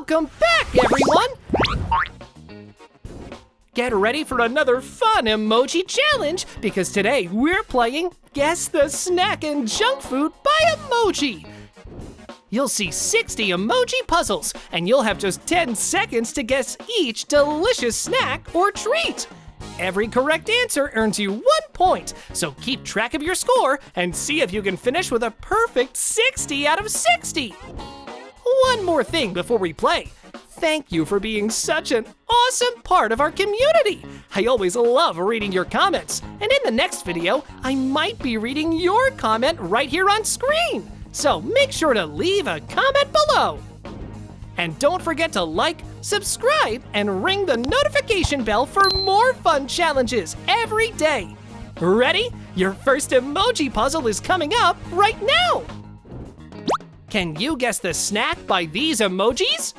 Welcome back, everyone! Get ready for another fun emoji challenge because today we're playing Guess the Snack and Junk Food by Emoji. You'll see 60 emoji puzzles and you'll have just 10 seconds to guess each delicious snack or treat. Every correct answer earns you 1 point, so keep track of your score and see if you can finish with a perfect 60 out of 60. One more thing before we play. Thank you for being such an awesome part of our community. I always love reading your comments, and in the next video, I might be reading your comment right here on screen. So make sure to leave a comment below. And don't forget to like, subscribe, and ring the notification bell for more fun challenges every day. Ready? Your first emoji puzzle is coming up right now. Can you guess the snack by these emojis?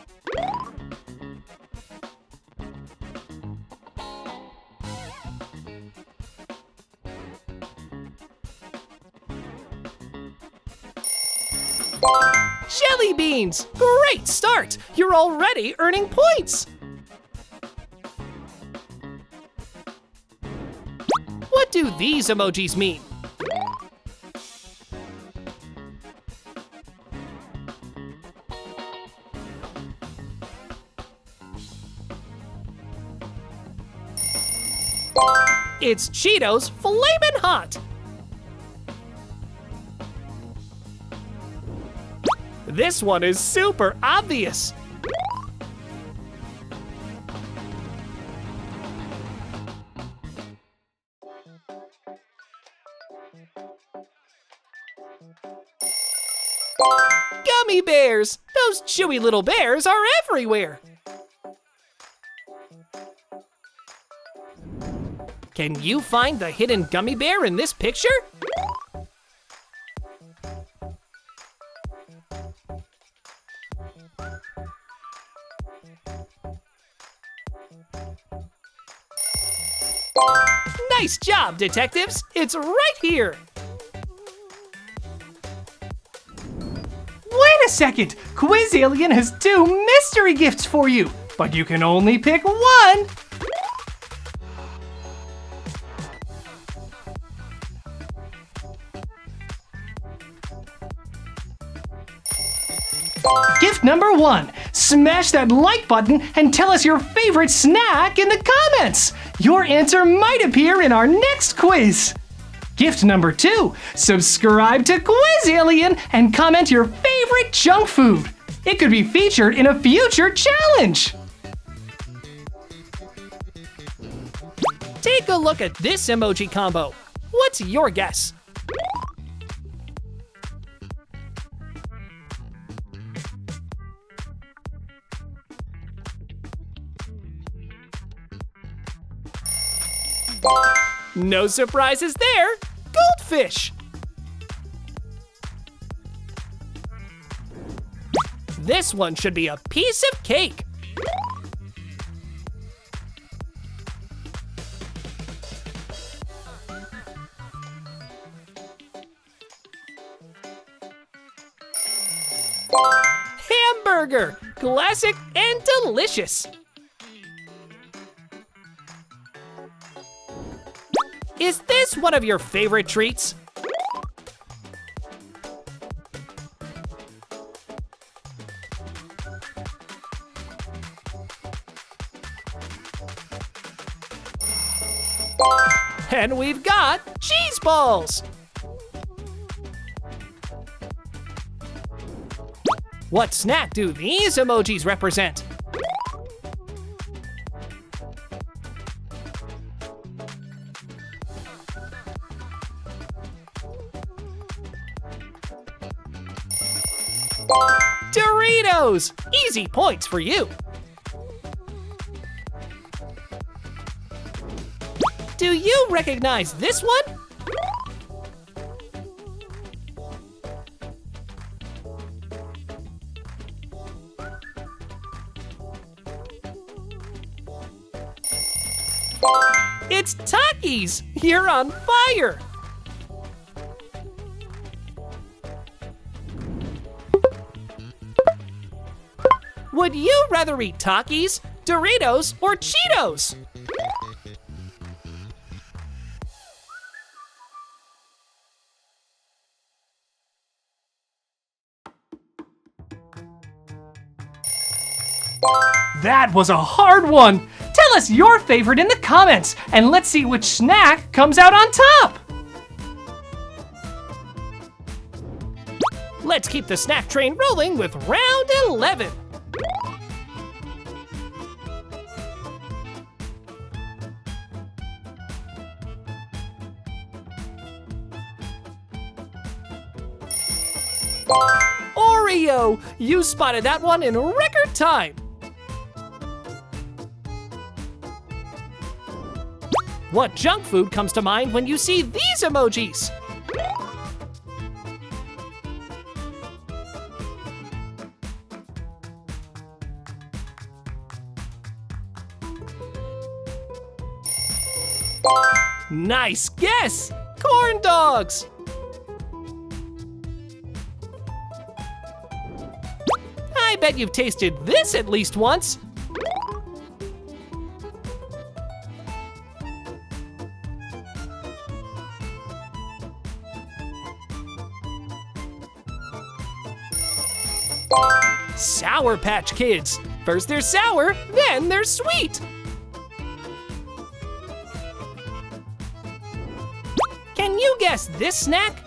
Jelly beans! Great start! You're already earning points! What do these emojis mean? It's Cheetos Flamin' Hot! This one is super obvious. Gummy bears! Those chewy little bears are everywhere. Can you find the hidden gummy bear in this picture? Nice job, detectives! It's right here! Wait a second! Quiz Alien has 2 mystery gifts for you, but you can only pick one! Gift number 1. Smash that like button and tell us your favorite snack in the comments! Your answer might appear in our next quiz! Gift number 2. Subscribe to Quiz Alien and comment your favorite junk food! It could be featured in a future challenge! Take a look at this emoji combo. What's your guess? No surprises there! Goldfish! This one should be a piece of cake. Hamburger! Classic and delicious. Is this one of your favorite treats? And we've got cheese balls! What snack do these emojis represent? Doritos! Easy points for you. Do you recognize this one? It's Takis! You're on fire! Would you rather eat Takis, Doritos, or Cheetos? That was a hard one! Tell us your favorite in the comments, and let's see which snack comes out on top! Let's keep the snack train rolling with round 11. Oreo! You spotted that one in record time. What junk food comes to mind when you see these emojis? Nice guess! Corn dogs! I bet you've tasted this at least once. Sour Patch Kids. First they're sour, then they're sweet. Can you guess this snack?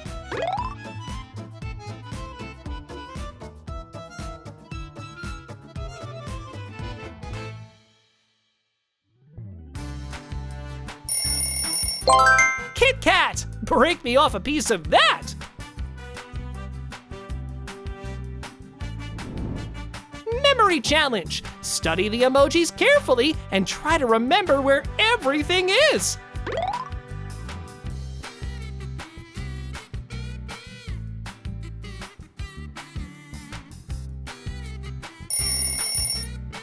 Kit Kat! Break me off a piece of that! Memory challenge. Study the emojis carefully and try to remember where everything is.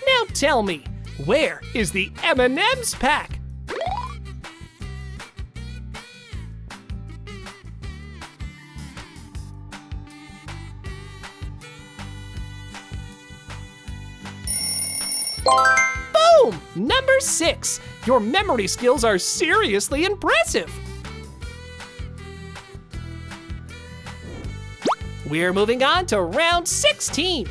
Now tell me, where is the M&M's pack? Boom! Number 6. Your memory skills are seriously impressive. We're moving on to round 16.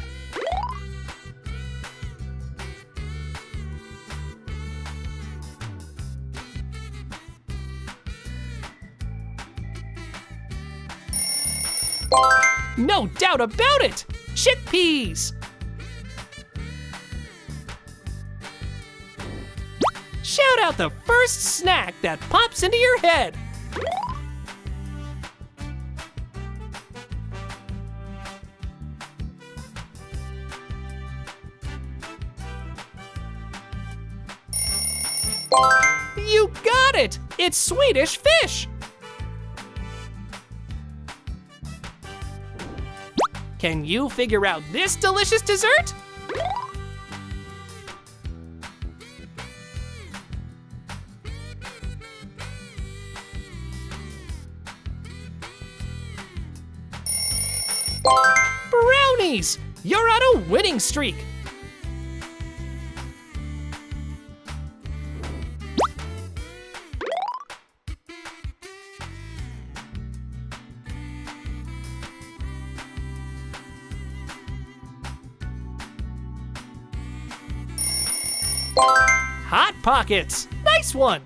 No doubt about it! Chickpeas! Shout out the first snack that pops into your head. You got it! It's Swedish fish! Can you figure out this delicious dessert? Brownies! You're on a winning streak! Hot Pockets! Nice one!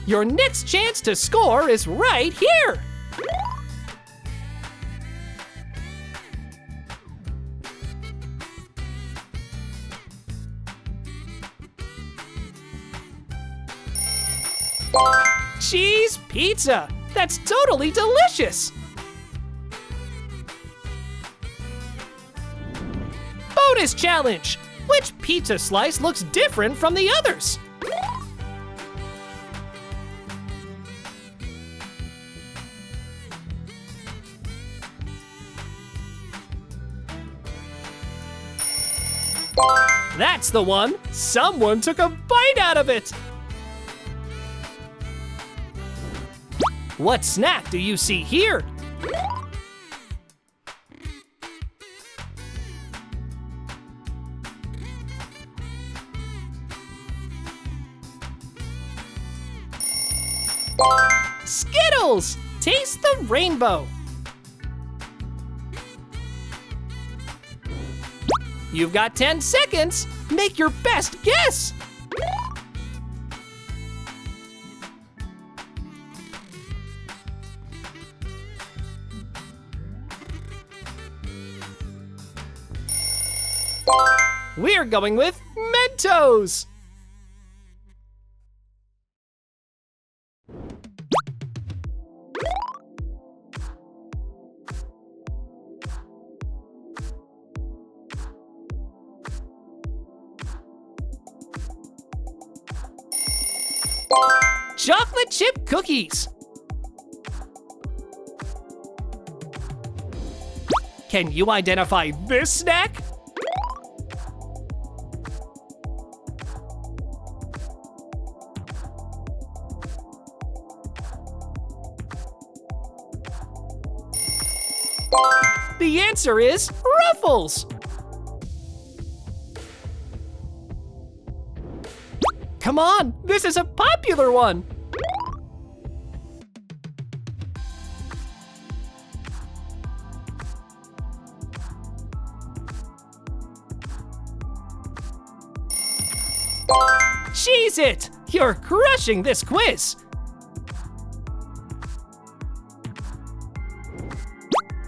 Your next chance to score is right here! Cheese pizza! That's totally delicious! Bonus challenge! Which pizza slice looks different from the others? That's the one! Someone took a bite out of it! What snack do you see here? Ruffles! Taste the rainbow. You've got 10 seconds. Make your best guess. We're going with Mentos. Chocolate chip cookies. Can you identify this snack? The answer is Ruffles. Come on, this is a popular one. Cheez-It! You're crushing this quiz.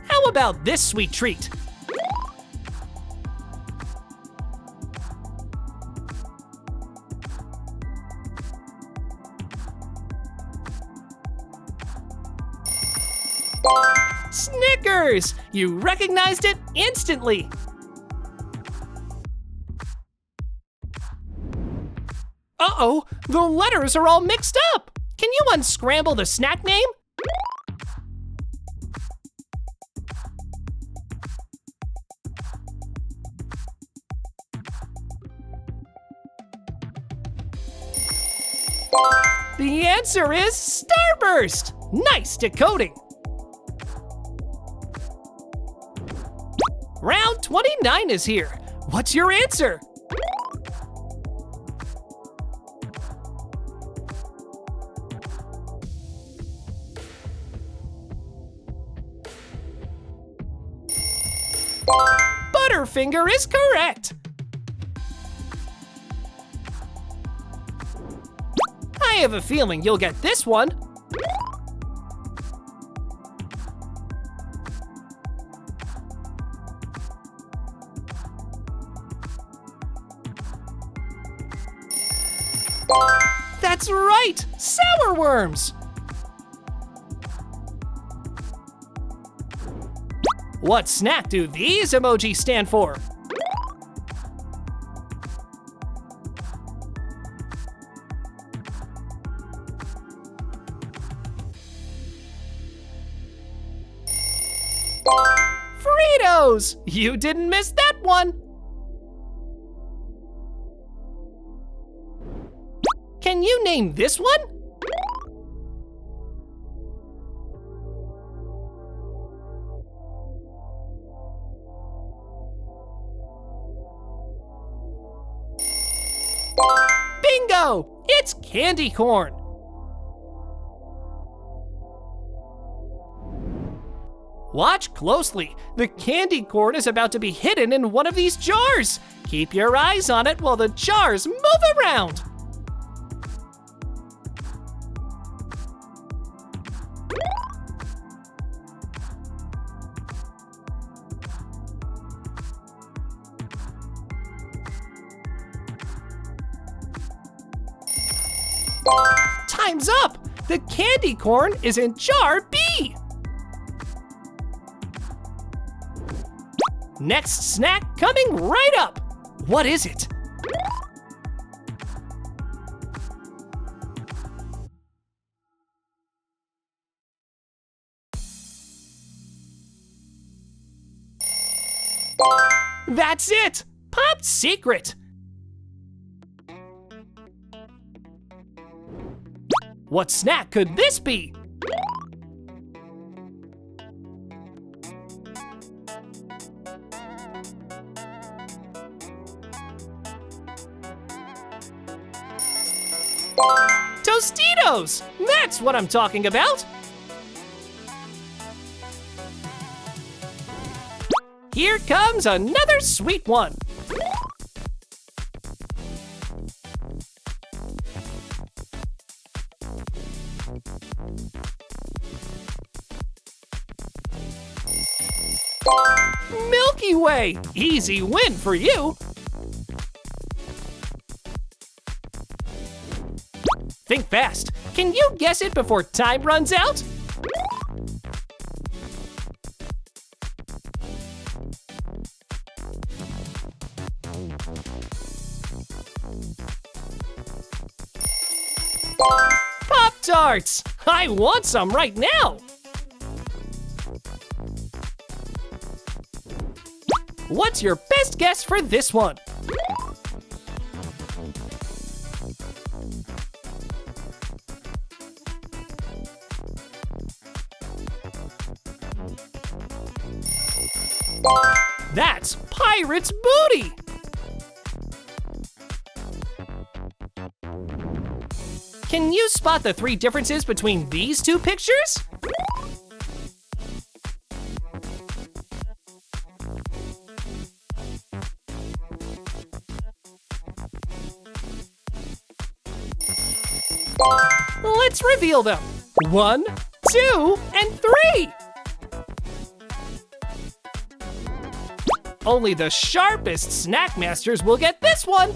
How about this sweet treat? Snickers! You recognized it instantly. Uh-oh, the letters are all mixed up. Can you unscramble the snack name? The answer is Starburst! Nice decoding! Round 29 is here. What's your answer? Butterfinger is correct. I have a feeling you'll get this one. That's right, sour worms. What snack do these emojis stand for? Fritos! You didn't miss that one! Can you name this one? Bingo! It's candy corn! Watch closely. The candy corn is about to be hidden in one of these jars. Keep your eyes on it while the jars move around. Time's up! The candy corn is in jar B! Next snack coming right up! What is it? That's it! Pop Secret! What snack could this be? Tostitos! That's what I'm talking about! Here comes another sweet one. Milky Way! Easy win for you! Think fast. Can you guess it before time runs out? Pop-Tarts! I want some right now! What's your best guess for this one? That's Pirate's Booty! Can you spot the three differences between these two pictures? Let's reveal them. 1, 2, and 3. Only the sharpest snack masters will get this one.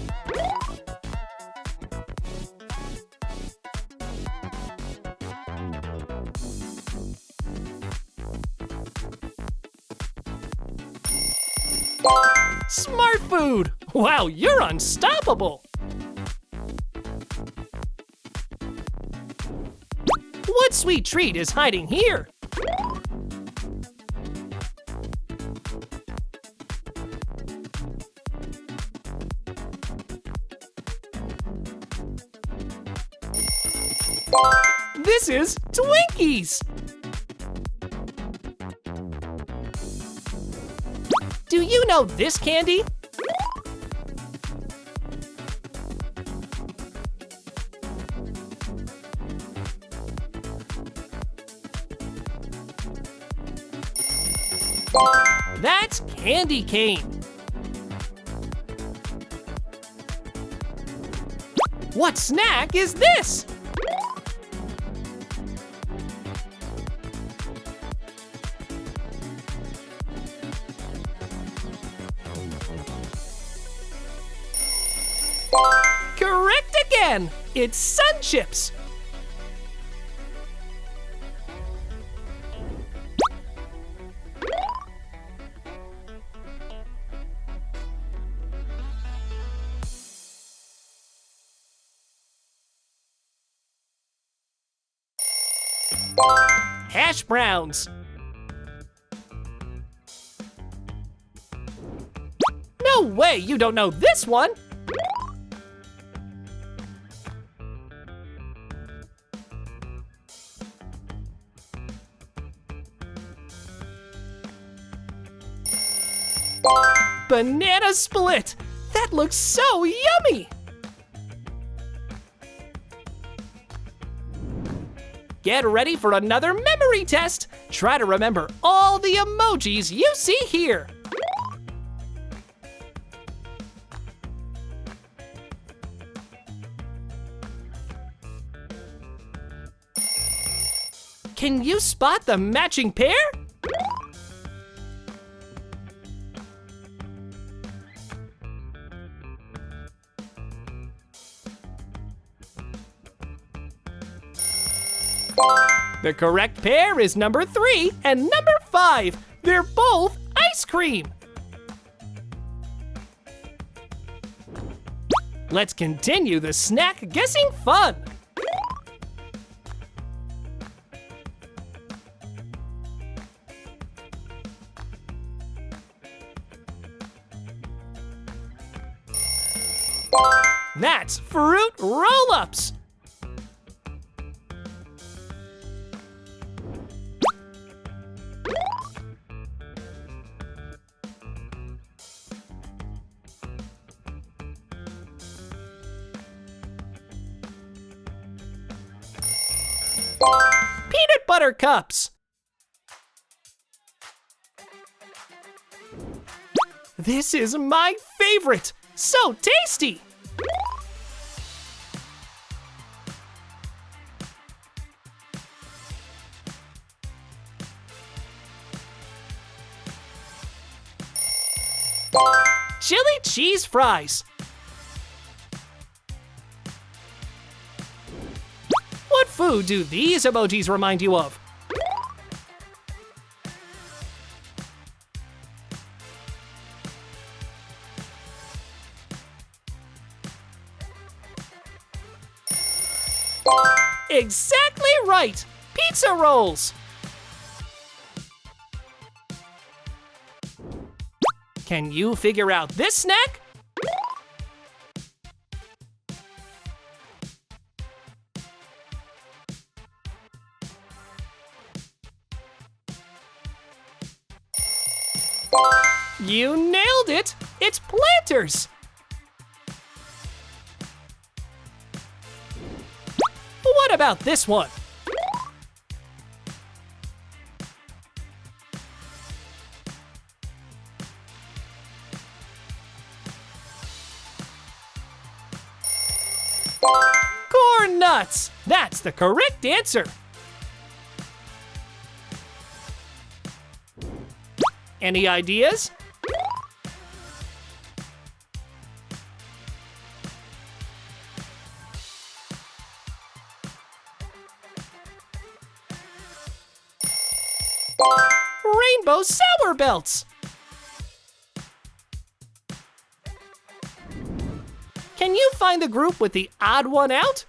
Smart Food! Wow, you're unstoppable! What sweet treat is hiding here? This is Twinkies! Do you know this candy? That's candy cane. What snack is this? Correct again! It's Sun Chips! Hash browns! No way you don't know this one! Banana split! That looks so yummy! Get ready for another memory test! Try to remember all the emojis you see here! Can you spot the matching pair? The correct pair is number 3 and number 5. They're both ice cream. Let's continue the snack guessing fun. That's fruit roll-ups. Peanut butter cups. This is my favorite. So tasty. Chili cheese fries. What food do these emojis remind you of? Exactly right! Pizza rolls! Can you figure out this snack? You nailed it! It's Planters! What about this one? Corn nuts! That's the correct answer! Any ideas? Rainbow Sour Belts! Can you find the group with the odd one out?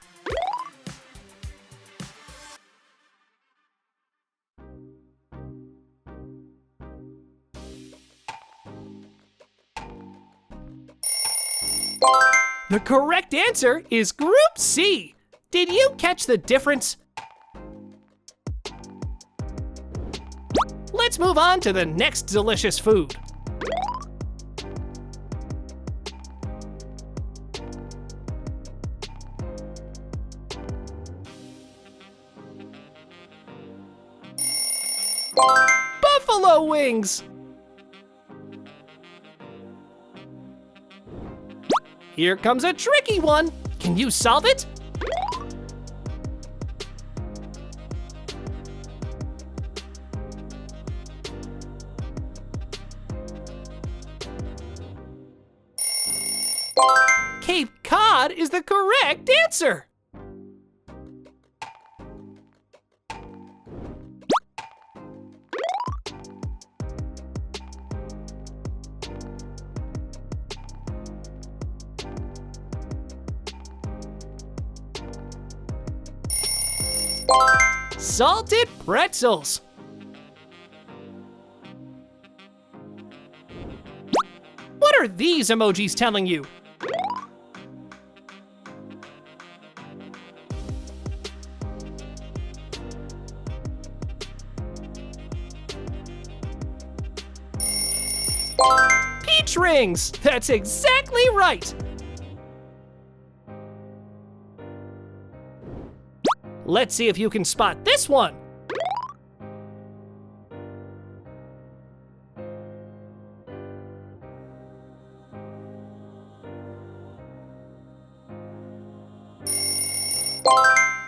The correct answer is Group C. Did you catch the difference? Let's move on to the next delicious food. Buffalo wings! Here comes a tricky one. Can you solve it? Cape Cod is the correct answer. Salted pretzels. What are these emojis telling you? Peach rings! That's exactly right! Let's see if you can spot this one.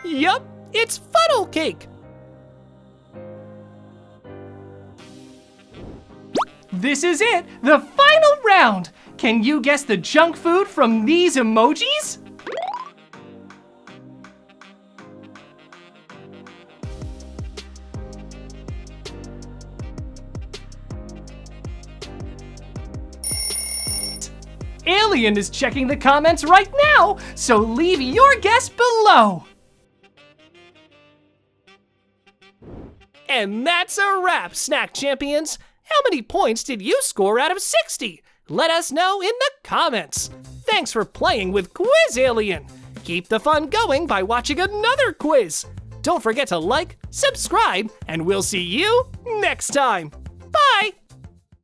Yup, it's funnel cake. This is it, the final round. Can you guess the junk food from these emojis? Alien is checking the comments right now, so leave your guess below. And that's a wrap, Snack Champions. How many points did you score out of 60? Let us know in the comments. Thanks for playing with Quiz Alien. Keep the fun going by watching another quiz. Don't forget to like, subscribe, and we'll see you next time.